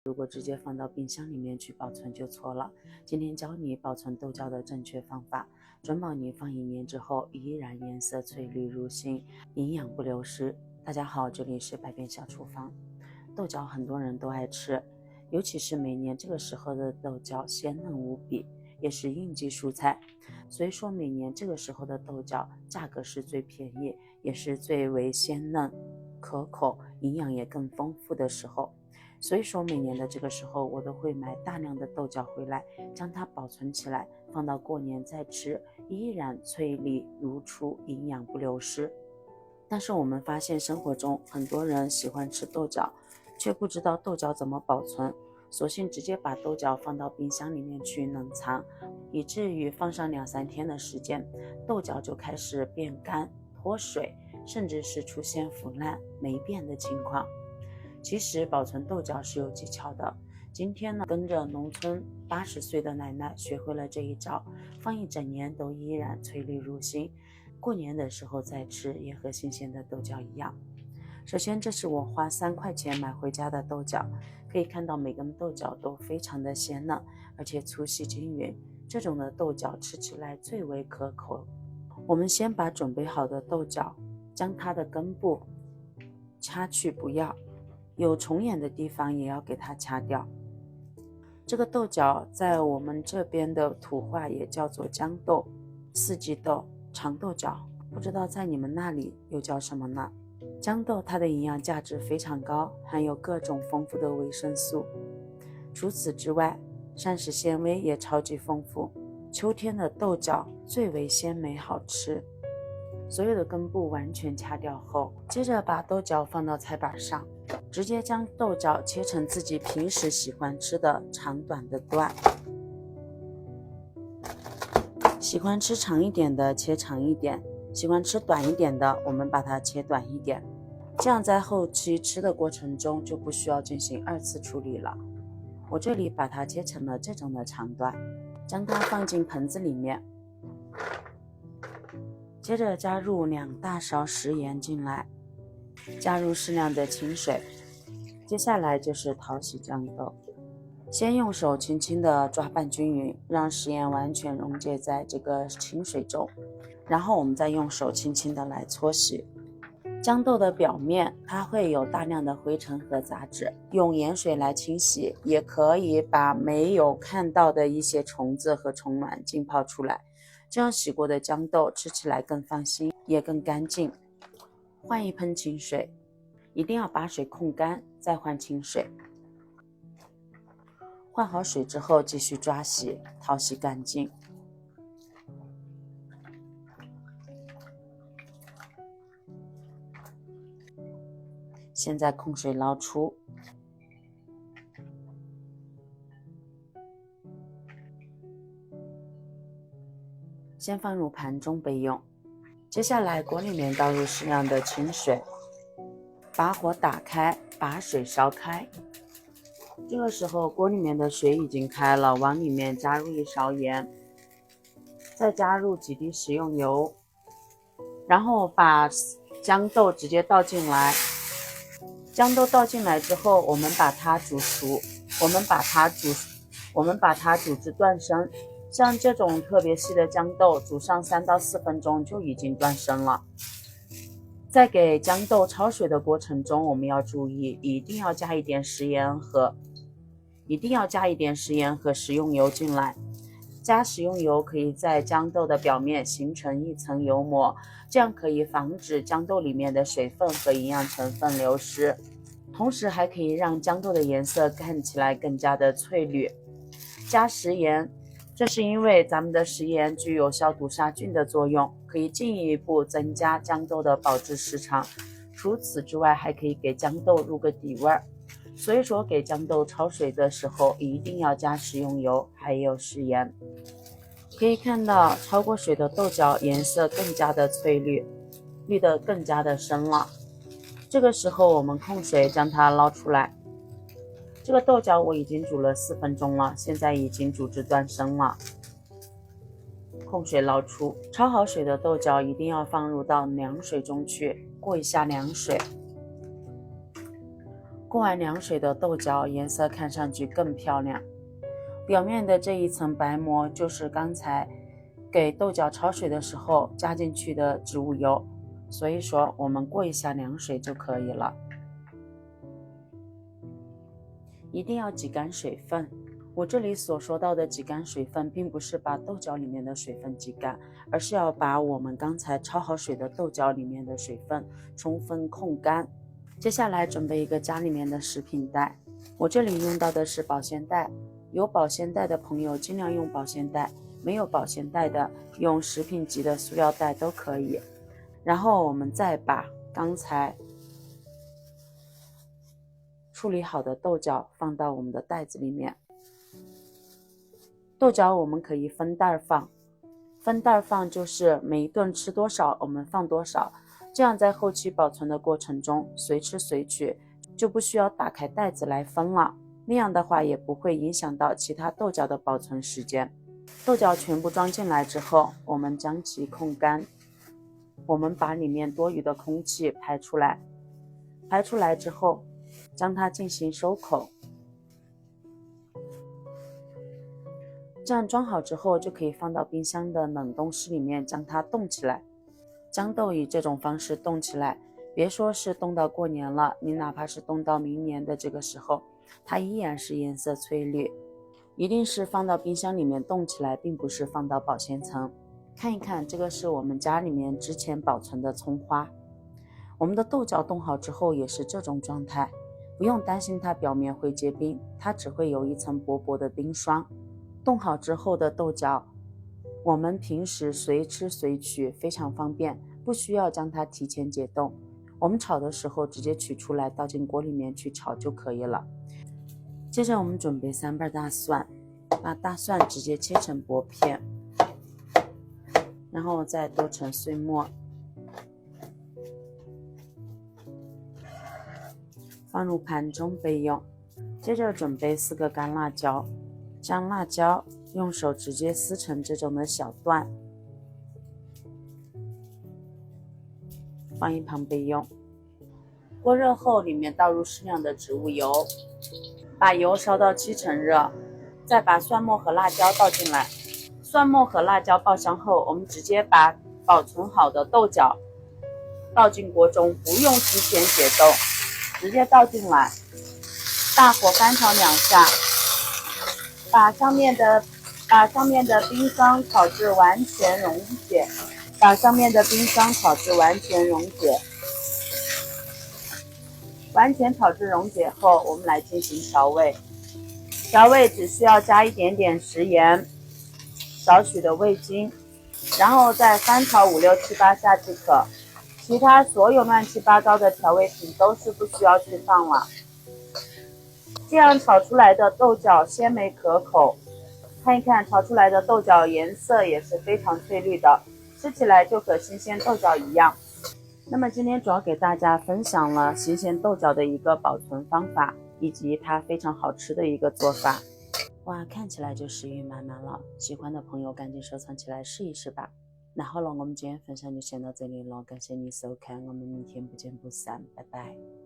如果直接放到冰箱里面去保存就错了。今天教你保存豆角的正确方法，准保你放1年之后依然颜色翠绿如新，营养不流失。大家好，这里是百变小厨房。豆角很多人都爱吃，尤其是每年这个时候的豆角鲜嫩无比，也是应季蔬菜。所以说每年这个时候的豆角价格是最便宜，也是最为鲜嫩可口，营养也更丰富的时候。所以说每年的这个时候我都会买大量的豆角回来，将它保存起来，放到过年再吃，依然翠绿如初，营养不流失。但是我们发现生活中很多人喜欢吃豆角，却不知道豆角怎么保存，索性直接把豆角放到冰箱里面去冷藏，以至于放上2-3天的时间，豆角就开始变干脱水，甚至是出现腐烂霉变的情况。其实保存豆角是有技巧的，今天呢跟着农村80岁的奶奶学会了这一招，放1整年都依然翠绿如新，过年的时候再吃也和新鲜的豆角一样。首先这是我花3块钱买回家的豆角，可以看到每根豆角都非常的鲜嫩，而且粗细均匀，这种的豆角吃起来最为可口。我们先把准备好的豆角将它的根部掐去不要，有虫眼的地方也要给它掐掉。这个豆角在我们这边的土话也叫做豇豆、四季豆、长豆角，不知道在你们那里又叫什么呢？豇豆它的营养价值非常高，含有各种丰富的维生素，除此之外膳食纤维也超级丰富。秋天的豆角最为鲜美好吃。所有的根部完全掐掉后，接着把豆角放到菜板上，直接将豆角切成自己平时喜欢吃的长短的段，喜欢吃长一点的切长一点，喜欢吃短一点的我们把它切短一点，这样在后期吃的过程中就不需要进行2次处理了。我这里把它切成了这种的长段，将它放进盆子里面，接着加入2大勺食盐进来，加入适量的清水，接下来就是淘洗豇豆，先用手轻轻的抓拌均匀，让食盐完全溶解在这个清水中，然后我们再用手轻轻的来搓洗。豇豆的表面它会有大量的灰尘和杂质，用盐水来清洗，也可以把没有看到的一些虫子和虫卵浸泡出来，这样洗过的豇豆吃起来更放心，也更干净。换一盆清水，一定要把水控干，再换清水。换好水之后继续抓洗，淘洗干净。现在控水捞出，先放入盘中备用。接下来锅里面倒入适量的清水，把火打开，把水烧开。这个时候锅里面的水已经开了，往里面加入1勺盐，再加入几滴食用油，然后把豇豆直接倒进来。豇豆倒进来之后，我们把它煮熟，我们把它煮至断生。像这种特别细的豇豆，煮上3到4分钟就已经断生了。在给豇豆焯水的过程中，我们要注意，一定要加一点食盐和食用油进来。加食用油可以在豇豆的表面形成一层油膜，这样可以防止豇豆里面的水分和营养成分流失，同时还可以让豇豆的颜色看起来更加的翠绿。加食盐，这是因为咱们的食盐具有消毒杀菌的作用，可以进一步增加豇豆的保质时长。除此之外，还可以给豇豆入个底味儿。所以说给豇豆焯水的时候一定要加食用油还有食盐。可以看到焯过水的豆角颜色更加的翠绿，绿得更加的深了。这个时候我们控水将它捞出来。这个豆角我已经煮了4分钟了，现在已经煮至断生了。控水捞出，焯好水的豆角一定要放入到凉水中去，过一下凉水。过完凉水的豆角颜色看上去更漂亮。表面的这一层白膜就是刚才给豆角焯水的时候加进去的植物油，所以说我们过一下凉水就可以了。一定要挤干水分。我这里所说到的挤干水分，并不是把豆角里面的水分挤干，而是要把我们刚才焯好水的豆角里面的水分充分控干。接下来准备一个家里面的食品袋，我这里用到的是保鲜袋，有保鲜袋的朋友尽量用保鲜袋，没有保鲜袋的用食品级的塑料袋都可以。然后我们再把刚才处理好的豆角放到我们的袋子里面。豆角我们可以分袋放，分袋放就是每一顿吃多少我们放多少，这样在后期保存的过程中随吃随取，就不需要打开袋子来分了，那样的话也不会影响到其他豆角的保存时间。豆角全部装进来之后，我们将其控干，我们把里面多余的空气排出来，排出来之后将它进行收口。这样装好之后就可以放到冰箱的冷冻室里面将它冻起来。将豆以这种方式冻起来，别说是冻到过年了，你哪怕是冻到明年的这个时候，它依然是颜色翠绿。一定是放到冰箱里面冻起来，并不是放到保鲜层。看一看，这个是我们家里面之前保存的葱花。我们的豆角冻好之后也是这种状态，不用担心它表面会结冰，它只会有一层薄薄的冰霜。冻好之后的豆角，我们平时随吃随取，非常方便，不需要将它提前解冻。我们炒的时候直接取出来倒进锅里面去炒就可以了。接着我们准备3瓣大蒜，把大蒜直接切成薄片，然后再剁成碎末，放入盘中备用。接着准备4个干辣椒，将辣椒用手直接撕成这种的小段，放一旁备用。锅热后，里面倒入适量的植物油，把油烧到7成热，再把蒜末和辣椒倒进来。蒜末和辣椒爆香后，我们直接把保存好的豆角倒进锅中，不用提前解冻，直接倒进来，大火翻炒2下，把上面的冰霜炒至完全溶解，完全炒至溶解后，我们来进行调味。调味只需要加一点点食盐，少许的味精，然后再翻炒5、6、7、8下即可。其他所有乱七八糟的调味品都是不需要去放了。这样炒出来的豆角鲜美可口，看一看炒出来的豆角颜色也是非常翠绿的，吃起来就和新鲜豆角一样。那么今天主要给大家分享了新鲜豆角的一个保存方法，以及它非常好吃的一个做法。哇，看起来就食欲满满了，喜欢的朋友赶紧收藏起来试一试吧。那好了，我们今天分享就先到这里了，感谢你收看，我们明天不见不散，拜拜。